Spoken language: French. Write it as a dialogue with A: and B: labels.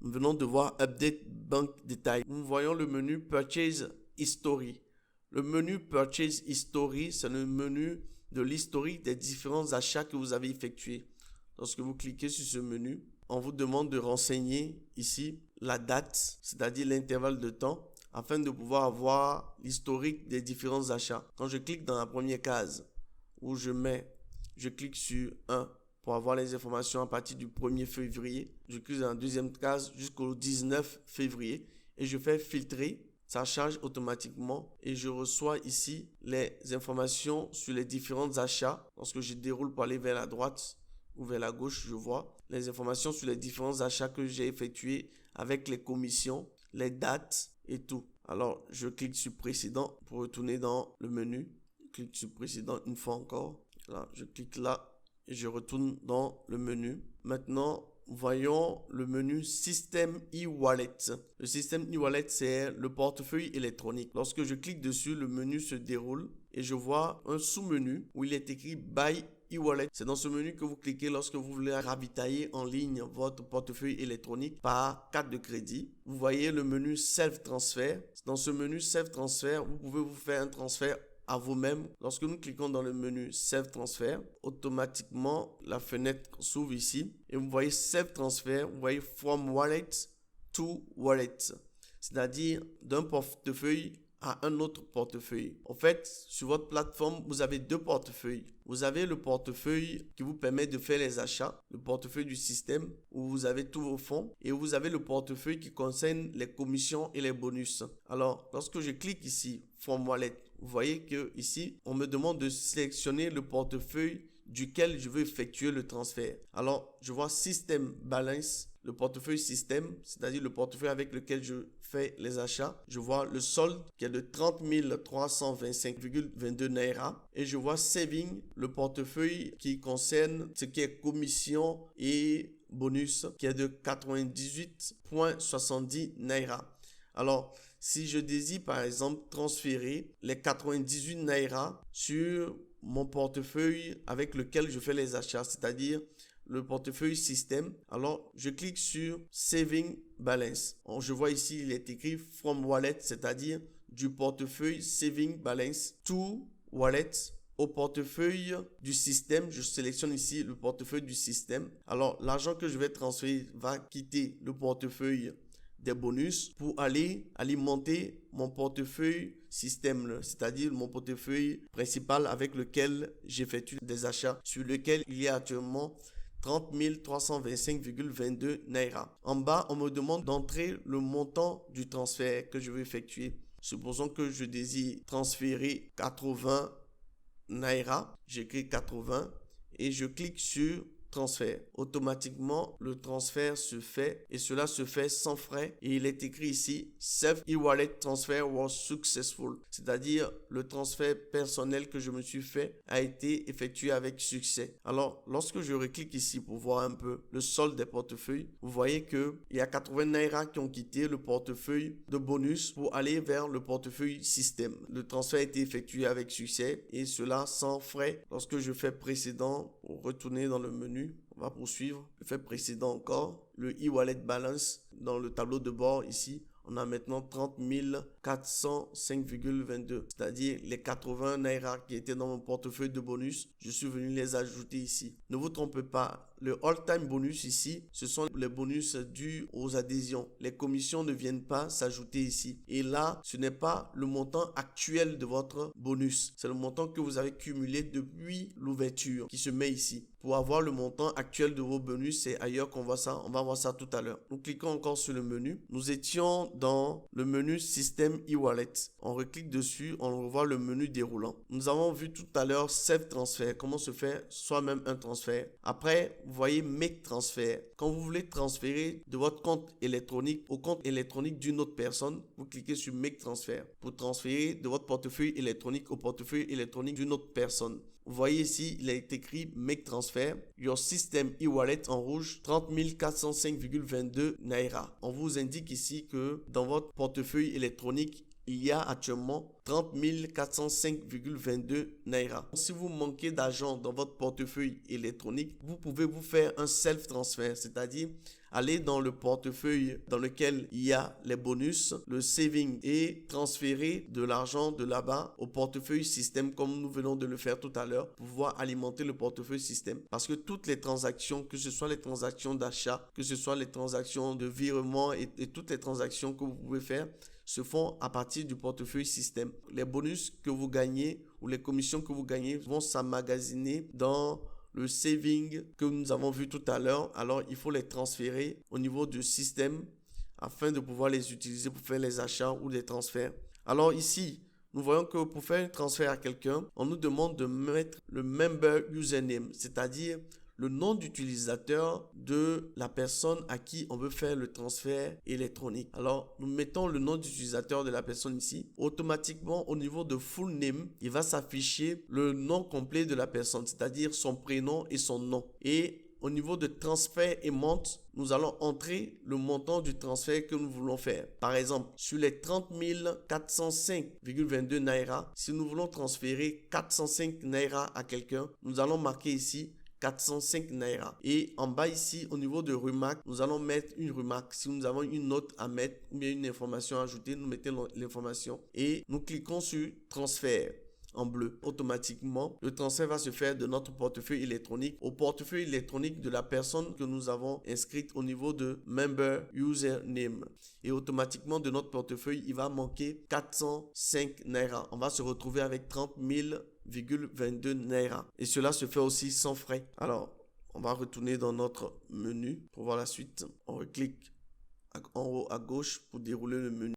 A: Nous venons de voir Update Bank Detail. Nous voyons le menu Purchase History. Le menu Purchase History, c'est le menu de l'historique des différents achats que vous avez effectués. Lorsque vous cliquez sur ce menu, on vous demande de renseigner ici la date, c'est-à-dire l'intervalle de temps, afin de pouvoir avoir l'historique des différents achats. Quand je clique dans la première case, où je clique sur 1 pour avoir les informations à partir du 1er février. Je clique dans la deuxième case jusqu'au 19 février et je fais filtrer. Ça charge automatiquement et je reçois ici les informations sur les différents achats. Lorsque je déroule pour aller vers la droite ou vers la gauche, je vois les informations sur les différents achats que j'ai effectués avec les commissions, les dates et tout. Alors, je clique sur précédent pour retourner dans le menu. Je clique sur précédent une fois encore. Là, je clique là et je retourne dans le menu. Maintenant, voyons le menu Système e-Wallet. Le système e-Wallet, c'est le portefeuille électronique. Lorsque je clique dessus, le menu se déroule et je vois un sous-menu où il est écrit Buy e-Wallet. C'est dans ce menu que vous cliquez lorsque vous voulez ravitailler en ligne votre portefeuille électronique par carte de crédit. Vous voyez le menu Self Transfer. Dans ce menu Self Transfer, vous pouvez vous faire un transfert à vous-même. Lorsque nous cliquons dans le menu Self Transfer, automatiquement la fenêtre s'ouvre ici et vous voyez Self Transfer, vous voyez From Wallet to Wallet, c'est-à-dire d'un portefeuille à un autre portefeuille. En fait, sur votre plateforme, vous avez deux portefeuilles. Vous avez le portefeuille qui vous permet de faire les achats, le portefeuille du système où vous avez tous vos fonds, et vous avez le portefeuille qui concerne les commissions et les bonus. Alors, lorsque je clique ici, From Wallet, vous voyez que ici, on me demande de sélectionner le portefeuille duquel je veux effectuer le transfert. Alors, je vois System Balance, le portefeuille système, c'est-à-dire le portefeuille avec lequel je fais les achats. Je vois le solde qui est de 30 325,22 Naira. Et je vois Saving, le portefeuille qui concerne ce qui est commission et bonus, qui est de 98,70 Naira. Alors, si je désire par exemple transférer les 98 Naira sur mon portefeuille avec lequel je fais les achats, c'est-à-dire le portefeuille système, alors je clique sur Saving Balance. Je vois ici, il est écrit From Wallet, c'est-à-dire du portefeuille Saving Balance to Wallet au portefeuille du système. Je sélectionne ici le portefeuille du système. Alors, l'argent que je vais transférer va quitter le portefeuille des bonus pour aller alimenter mon portefeuille système, c'est-à-dire mon portefeuille principal avec lequel j'effectue des achats, sur lequel il y a actuellement 30 325,22 Naira. En bas, on me demande d'entrer le montant du transfert que je veux effectuer. Supposons que je désire transférer 80 Naira. J'écris 80 et je clique sur transfert. Automatiquement, le transfert se fait et cela se fait sans frais. Et il est écrit ici, Self e-Wallet Transfer was successful. C'est-à-dire, le transfert personnel que je me suis fait a été effectué avec succès. Alors, lorsque je reclique ici pour voir un peu le solde des portefeuilles, vous voyez que il y a 80 Naira qui ont quitté le portefeuille de bonus pour aller vers le portefeuille système. Le transfert a été effectué avec succès et cela sans frais. Lorsque je fais précédent, pour retourner dans le menu, on va poursuivre. Je fais précédent encore. Le e-wallet balance dans le tableau de bord ici. On a maintenant 30 405,22. C'est-à-dire les 80 Naira qui étaient dans mon portefeuille de bonus. Je suis venu les ajouter ici. Ne vous trompez pas. Le all-time bonus ici, ce sont les bonus dus aux adhésions. Les commissions ne viennent pas s'ajouter ici. Et là, ce n'est pas le montant actuel de votre bonus. C'est le montant que vous avez cumulé depuis l'ouverture qui se met ici. Pour avoir le montant actuel de vos bonus, c'est ailleurs qu'on voit ça. On va voir ça tout à l'heure. Nous cliquons encore sur le menu. Nous étions dans le menu Système e-Wallet. On reclique dessus, on revoit le menu déroulant. Nous avons vu tout à l'heure Self Transfer, comment se fait soi-même un transfert. Après, vous voyez Make Transfer. Quand vous voulez transférer de votre compte électronique au compte électronique d'une autre personne, vous cliquez sur Make Transfer pour transférer de votre portefeuille électronique au portefeuille électronique d'une autre personne. Vous voyez ici, il est écrit Make Transfer. Your System e-Wallet en rouge, 30 405,22 Naira. On vous indique ici que dans votre portefeuille électronique, il y a actuellement 30 405,22 Naira. Si vous manquez d'argent dans votre portefeuille électronique, vous pouvez vous faire un self-transfert, c'est-à-dire aller dans le portefeuille dans lequel il y a les bonus, le saving, et transférer de l'argent de là-bas au portefeuille système comme nous venons de le faire tout à l'heure pour pouvoir alimenter le portefeuille système. Parce que toutes les transactions, que ce soit les transactions d'achat, que ce soit les transactions de virement et toutes les transactions que vous pouvez faire, se font à partir du portefeuille système. Les bonus que vous gagnez ou les commissions que vous gagnez vont s'emmagasiner dans le saving que nous avons vu tout à l'heure. Alors, il faut les transférer au niveau du système afin de pouvoir les utiliser pour faire les achats ou les transferts. Alors ici, nous voyons que pour faire un transfert à quelqu'un, on nous demande de mettre le member username, c'est-à-dire le nom d'utilisateur de la personne à qui on veut faire le transfert électronique. Alors, nous mettons le nom d'utilisateur de la personne ici. Automatiquement, au niveau de full name, il va s'afficher le nom complet de la personne, c'est-à-dire son prénom et son nom. Et au niveau de transfert et monte, nous allons entrer le montant du transfert que nous voulons faire. Par exemple, sur les 30 405,22 Naira, si nous voulons transférer 405 Naira à quelqu'un, nous allons marquer ici 405 Naira. Et en bas ici, au niveau de remarque, nous allons mettre une remarque. Si nous avons une note à mettre ou bien une information à ajouter, nous mettons l'information et nous cliquons sur transfert en bleu. Automatiquement, le transfert va se faire de notre portefeuille électronique au portefeuille électronique de la personne que nous avons inscrite au niveau de Member Username. Et automatiquement, de notre portefeuille, il va manquer 405 Naira. On va se retrouver avec 30 000,22 Naira. Et cela se fait aussi sans frais. Alors, on va retourner dans notre menu pour voir la suite. On reclique en haut à gauche pour dérouler le menu.